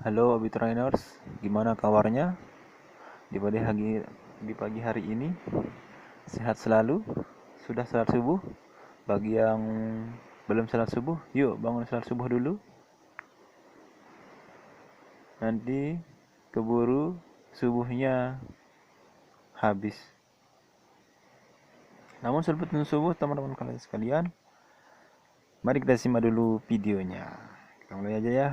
Halo Abi Trainers, gimana kabarnya di pagi hari ini? Sehat selalu? Sudah salat subuh? Bagi yang belum salat subuh, yuk bangun salat subuh dulu. Nanti keburu subuhnya habis. Namun sebelum subuh, teman-teman kalian sekalian, mari kita simak dulu videonya. Kita mulai aja ya.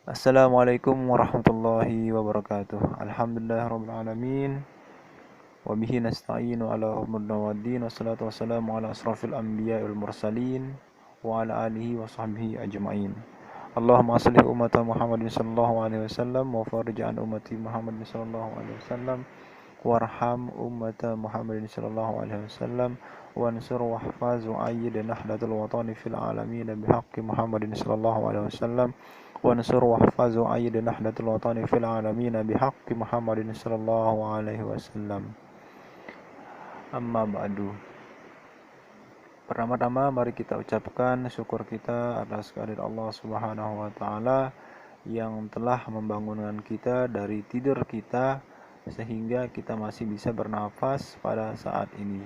Assalamualaikum warahmatullahi wabarakatuh. Alhamdulillahirabbil alamin. Wabihi nasta'inu ala umurna waddin wassalatu wassalamu ala asrafil anbiya wal mursalin wa ala alihi wa sahbihi ajma'in. Allahumma aslih ummata Muhammadin sallallahu alaihi wasallam wa farij an ummati Muhammadin sallallahu alaihi wasallam warham ummata Muhammadin sallallahu alaihi wasallam wansur wahfaz wa ayyid nahlatul watani fil alamin bihaqqi Muhammadin sallallahu alaihi wasallam wansur wahfaz wa ayyid nahlatul watani fil alamin bihaqqi Muhammadin sallallahu alaihi wasallam. Amma ba'du. Pertama-tama mari kita ucapkan syukur kita atas kehadirat Allah Subhanahu wa taala yang telah membangunkan kita dari tidur kita sehingga kita masih bisa bernafas pada saat ini.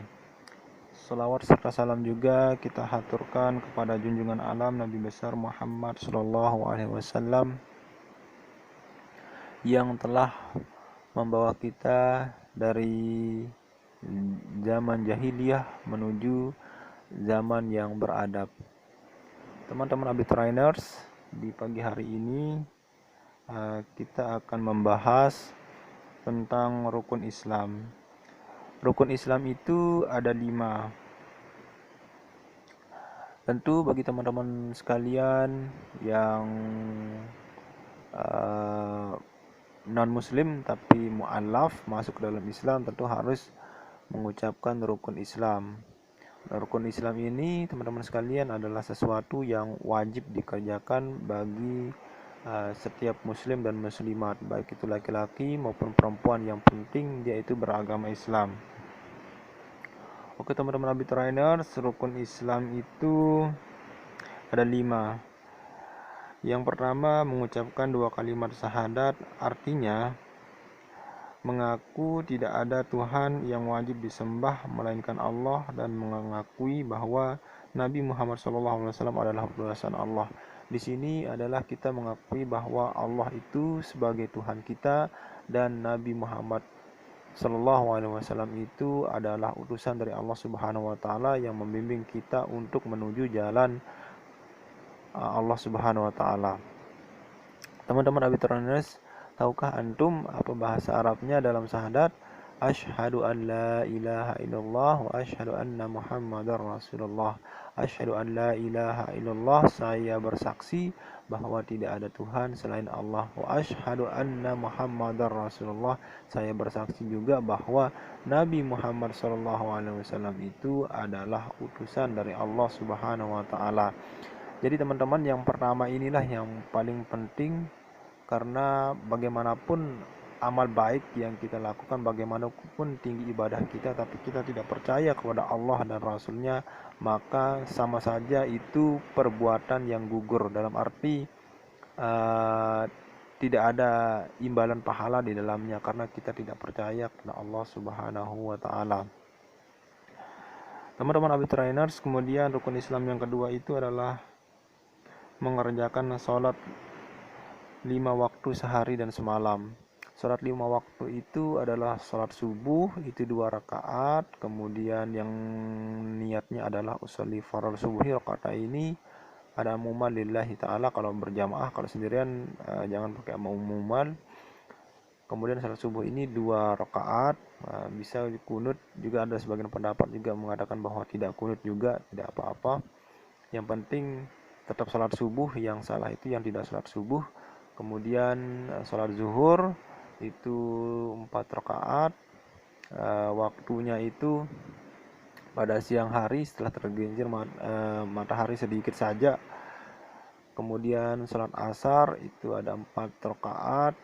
Salawat serta salam juga kita haturkan kepada junjungan alam Nabi besar Muhammad sallallahu alaihi wasallam yang telah membawa kita dari zaman jahiliyah menuju zaman yang beradab. Teman-teman Abi Trainers, di pagi hari ini kita akan membahas tentang rukun Islam. Rukun Islam itu ada 5. Tentu bagi teman-teman sekalian yang non-muslim tapi mu'alaf masuk ke dalam Islam tentu harus mengucapkan rukun Islam. Rukun Islam ini teman-teman sekalian adalah sesuatu yang wajib dikerjakan bagi setiap muslim dan muslimat, baik itu laki-laki maupun perempuan, yang penting dia itu beragama Islam. Oke teman-teman Abi Trainers, rukun Islam itu ada 5. Yang pertama mengucapkan 2 kalimat syahadat, artinya mengaku tidak ada Tuhan yang wajib disembah melainkan Allah dan mengakui bahwa Nabi Muhammad SAW adalah utusan Allah. Di sini adalah kita mengakui bahwa Allah itu sebagai Tuhan kita dan Nabi Muhammad SAW itu adalah utusan dari Allah Subhanahu wa taala yang membimbing kita untuk menuju jalan Allah Subhanahu wa taala. Teman-teman Abi Trainers, tahukah antum apa bahasa Arabnya dalam syahadat? Asyhadu an la ilaha illallah wa asyhadu anna Muhammadar Rasulullah. Asyhadu an la ilaha illallah, saya bersaksi bahwa tidak ada Tuhan selain Allah. Wa asyhadu anna Muhammadar Rasulullah, saya bersaksi juga bahwa Nabi Muhammad SAW itu adalah utusan dari Allah Subhanahu wa taala. Jadi teman-teman, yang pertama inilah yang paling penting, karena bagaimanapun amal baik yang kita lakukan, bagaimanapun tinggi ibadah kita, tapi kita tidak percaya kepada Allah dan Rasulnya, maka sama saja itu perbuatan yang gugur. Dalam arti tidak ada imbalan pahala di dalamnya, karena kita tidak percaya kepada Allah Subhanahu wa ta'ala. Teman-teman Abi Trainers, kemudian rukun Islam yang kedua itu adalah mengerjakan sholat 5 waktu sehari dan semalam. Sholat 5 waktu itu adalah sholat subuh, itu 2 rakaat. Kemudian yang niatnya adalah usolli farad subuhi rakaat ini ada umuman lillahi ta'ala kalau berjamaah, kalau sendirian jangan pakai umuman. Kemudian sholat subuh ini 2 rakaat, bisa kunut juga, ada sebagian pendapat juga mengatakan bahwa tidak kunut juga, tidak apa-apa. Yang penting tetap sholat subuh, yang salah itu yang tidak sholat subuh. Kemudian sholat zuhur itu 4 rakaat, waktunya itu pada siang hari setelah tergelincir matahari sedikit saja. Kemudian sholat asar itu ada 4 rakaat,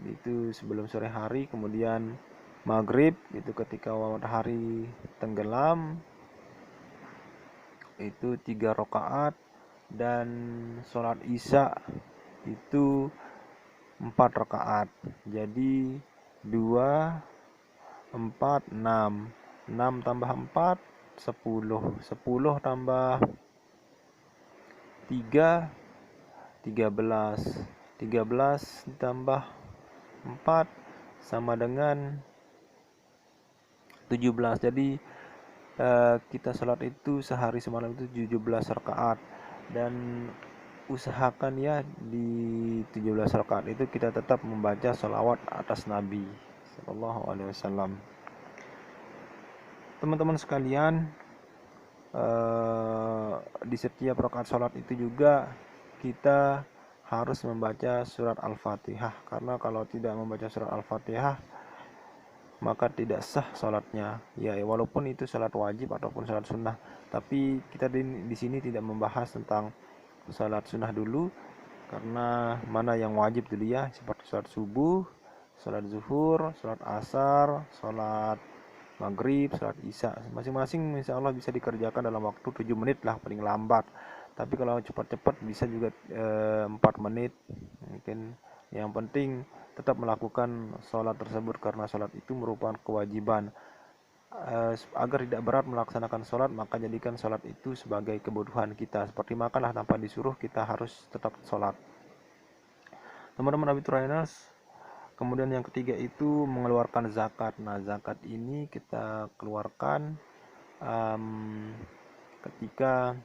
itu sebelum sore hari. Kemudian maghrib itu ketika matahari tenggelam, itu 3 rakaat. Dan sholat isya itu 4 rakaat. Jadi 2, 4, 6. 6 tambah 4, 10. 10 tambah 3, 13. 13 ditambah 4 sama dengan 17. Jadi kita sholat itu sehari semalam itu 17 rakaat, dan usahakan ya di 17 rakaat itu kita tetap membaca sholawat atas Nabi Sallallahu Alaihi Wasallam. Teman-teman sekalian, di setiap rakaat sholat itu juga kita harus membaca surat Al-Fatihah, karena kalau tidak membaca surat Al-Fatihah maka tidak sah sholatnya. Ya, walaupun itu sholat wajib ataupun sholat sunnah, tapi kita di sini tidak membahas tentang sholat sunnah dulu, karena mana yang wajib dulu ya, seperti sholat subuh, sholat zuhur, sholat asar, sholat maghrib, sholat isya. Masing-masing insya Allah bisa dikerjakan dalam waktu 7 menit lah paling lambat. Tapi kalau cepat-cepat bisa juga 4 menit mungkin. Yang penting tetap melakukan sholat tersebut, karena sholat itu merupakan kewajiban. Agar tidak berat melaksanakan sholat, maka jadikan sholat itu sebagai kebutuhan kita. Seperti makanlah tanpa disuruh, kita harus tetap sholat. Teman-teman Abi Trainers, kemudian yang ketiga itu mengeluarkan zakat. Nah, zakat ini kita keluarkan ketika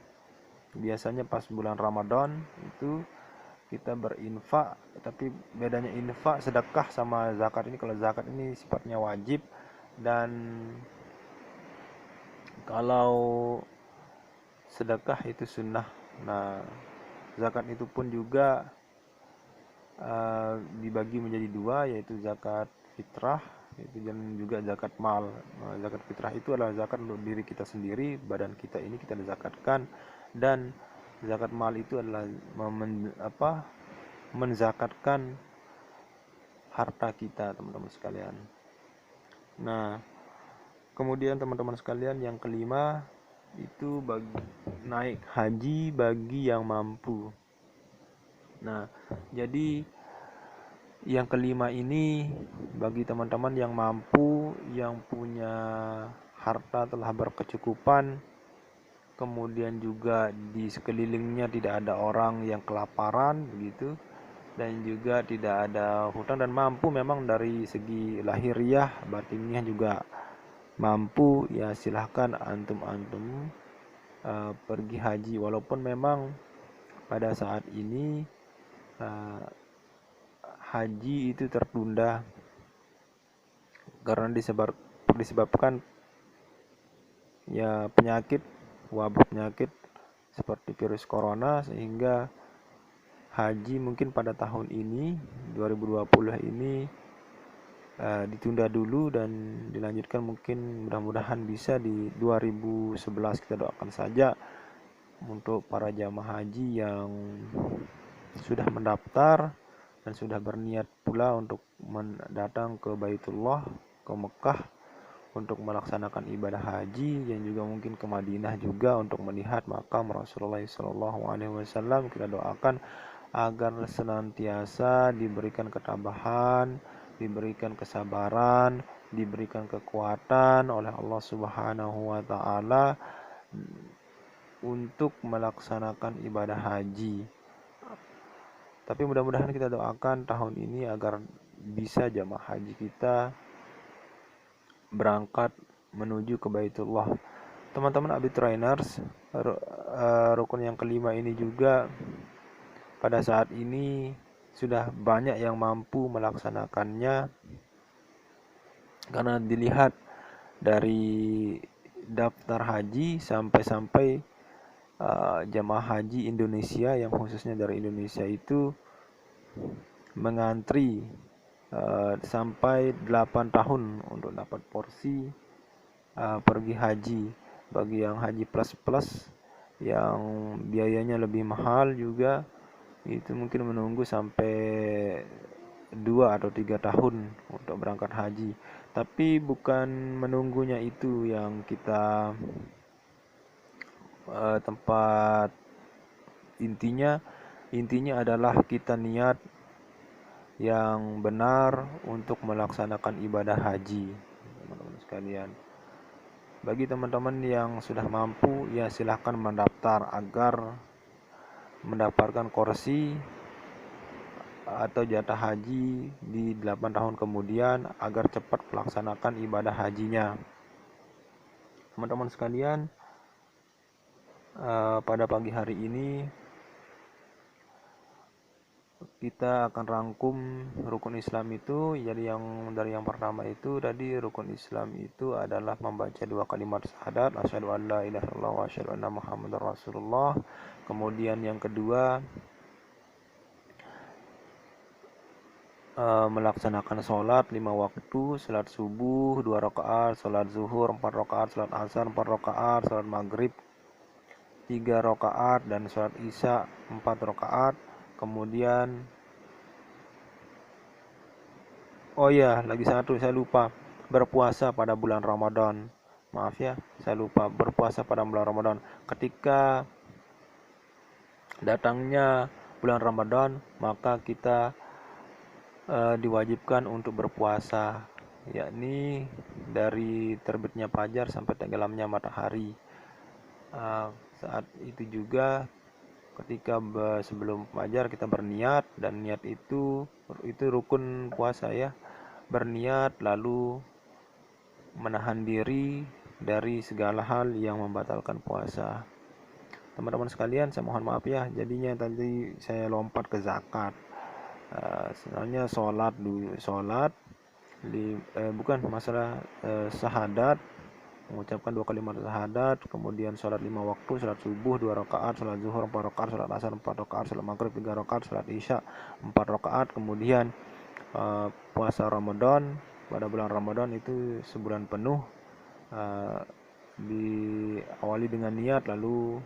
biasanya pas bulan Ramadan itu kita berinfak. Tapi bedanya infak, sedekah sama zakat ini, kalau zakat ini sifatnya wajib, dan kalau sedekah itu sunnah. Nah, zakat itu pun juga dibagi menjadi dua, yaitu zakat fitrah dan juga zakat mal. Nah, zakat fitrah itu adalah zakat untuk diri kita sendiri, badan kita ini kita zakatkan, dan zakat mal itu adalah menzakatkan harta kita, teman-teman sekalian. Nah, kemudian teman-teman sekalian, yang kelima itu naik haji bagi yang mampu. Nah, jadi yang kelima ini bagi teman-teman yang mampu, yang punya harta telah berkecukupan, kemudian juga di sekelilingnya tidak ada orang yang kelaparan begitu, dan juga tidak ada hutang, dan mampu memang dari segi lahiriah, batiniah juga mampu, ya silahkan antum-antum pergi haji. Walaupun memang pada saat ini haji itu tertunda karena disebabkan ya wabah penyakit seperti virus corona, sehingga haji mungkin pada tahun ini 2020 ini ditunda dulu dan dilanjutkan mungkin mudah-mudahan bisa di 2011. Kita doakan saja untuk para jamaah haji yang sudah mendaftar dan sudah berniat pula untuk datang ke Baitullah, ke Mekah untuk melaksanakan ibadah haji, dan juga mungkin ke Madinah juga untuk melihat makam Rasulullah SAW. Kita doakan agar senantiasa diberikan ketabahan, diberikan kesabaran, diberikan kekuatan oleh Allah Subhanahu wa taala untuk melaksanakan ibadah haji. Tapi mudah-mudahan kita doakan tahun ini agar bisa jamaah haji kita berangkat menuju ke Baitullah. Teman-teman Abi Trainers, rukun yang kelima ini juga pada saat ini sudah banyak yang mampu melaksanakannya, karena dilihat dari daftar haji sampai jamaah haji Indonesia yang khususnya dari Indonesia itu mengantri sampai 8 tahun untuk dapat porsi pergi haji. Bagi yang haji plus yang biayanya lebih mahal juga, itu mungkin menunggu sampai 2 atau 3 tahun untuk berangkat haji. Tapi bukan menunggunya itu yang kita tempat intinya, Intinya adalah kita niat yang benar untuk melaksanakan ibadah haji, teman-teman sekalian. Bagi teman-teman yang sudah mampu, ya silahkan mendaftar agar mendapatkan kursi atau jatah haji di 8 tahun kemudian agar cepat melaksanakan ibadah hajinya. Teman-teman sekalian, pada pagi hari ini kita akan rangkum rukun Islam itu. Jadi dari yang pertama itu tadi, rukun Islam itu adalah membaca 2 kalimat syahadat, asyhadu an la ilaha illallah wa asyhadu anna muhammadar rasulullah. Kemudian yang kedua, melaksanakan sholat 5 waktu, sholat subuh 2 rakaat, sholat zuhur 4 rakaat, sholat asar 4 rakaat, sholat maghrib 3 rakaat, dan sholat isya 4 rakaat. Kemudian lagi satu saya lupa, berpuasa pada bulan Ramadan. Maaf ya, saya lupa berpuasa pada bulan Ramadan. Ketika datangnya bulan Ramadan, maka kita diwajibkan untuk berpuasa, yakni dari terbitnya fajar sampai tenggelamnya matahari. Saat itu juga ketika sebelum fajar kita berniat, dan niat itu rukun puasa ya. Berniat lalu menahan diri dari segala hal yang membatalkan puasa. Teman-teman sekalian, saya mohon maaf ya, jadinya tadi saya lompat ke zakat. Sebenarnya bukan masalah syahadat, mengucapkan 2 kalimat syahadat, kemudian sholat 5 waktu, sholat subuh 2 rakaat, sholat zuhur 4 rakaat, sholat asar 4 rakaat, sholat maghrib 3 rakaat, sholat isya 4 rakaat. Kemudian puasa Ramadan pada bulan Ramadan itu sebulan penuh, diawali dengan niat lalu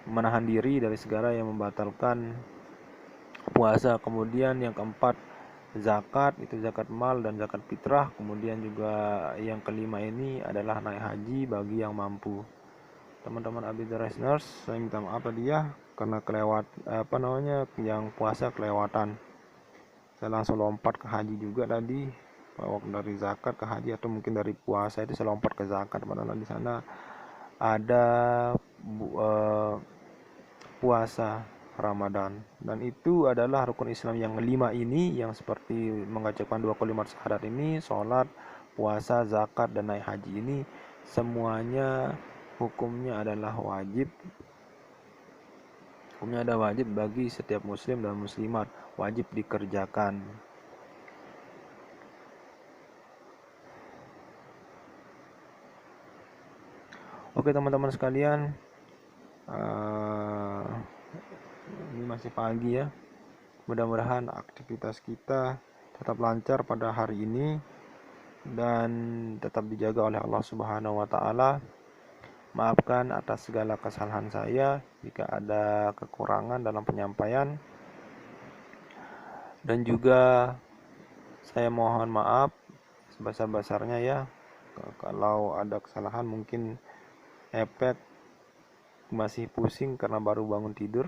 menahan diri dari segala yang membatalkan puasa. Kemudian yang keempat, zakat, itu zakat mal dan zakat fitrah. Kemudian juga yang kelima ini adalah naik haji bagi yang mampu. Teman-teman Abidar Listeners, saya minta maaf tadi ya karena yang puasa kelewatan. Saya langsung lompat ke haji juga tadi, dari zakat ke haji, atau mungkin dari puasa itu saya lompat ke zakat, padahal di sana ada puasa Ramadan, dan itu adalah rukun Islam yang kelima ini, yang seperti mengucapkan 2 kalimat syahadat ini, sholat, puasa, zakat, dan naik haji ini semuanya hukumnya adalah wajib. Hukumnya ada wajib bagi setiap muslim dan muslimat, wajib dikerjakan. Oke teman-teman sekalian, ini masih pagi ya. Mudah-mudahan aktivitas kita tetap lancar pada hari ini dan tetap dijaga oleh Allah Subhanahu wa taala. Maafkan atas segala kesalahan saya jika ada kekurangan dalam penyampaian, dan juga saya mohon maaf sebesar-besarnya ya kalau ada kesalahan. Mungkin efek masih pusing karena baru bangun tidur,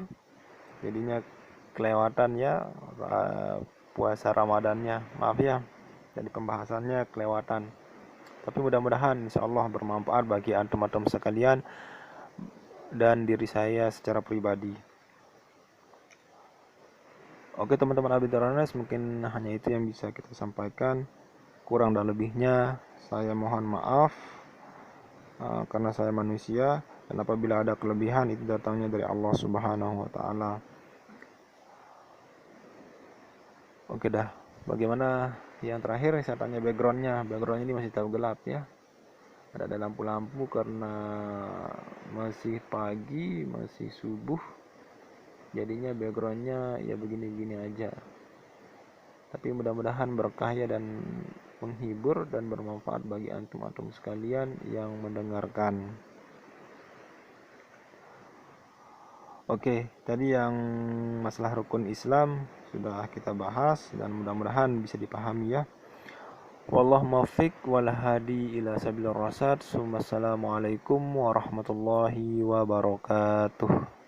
jadinya kelewatan ya puasa Ramadannya, maaf ya, jadi pembahasannya kelewatan. Tapi mudah-mudahan insyaallah bermanfaat bagi antum-antum sekalian dan diri saya secara pribadi. Oke teman-teman Abidaranas, mungkin hanya itu yang bisa kita sampaikan. Kurang dan lebihnya saya mohon maaf, karena saya manusia, dan apabila ada kelebihan itu datangnya dari Allah Subhanahu wa taala. Oke dah, bagaimana yang terakhir saya tanya backgroundnya ini masih tahu gelap ya, ada lampu-lampu karena masih pagi, masih subuh, jadinya backgroundnya ya begini-begini aja. Tapi mudah-mudahan berkah ya, dan menghibur dan bermanfaat bagi antum-antum sekalian yang mendengarkan. Oke, tadi yang masalah rukun Islam sudah kita bahas dan mudah-mudahan bisa dipahami ya. Wallahu muwaffiq wal hadi ila sabilir rasyad. Assalamualaikum warahmatullahi wabarakatuh.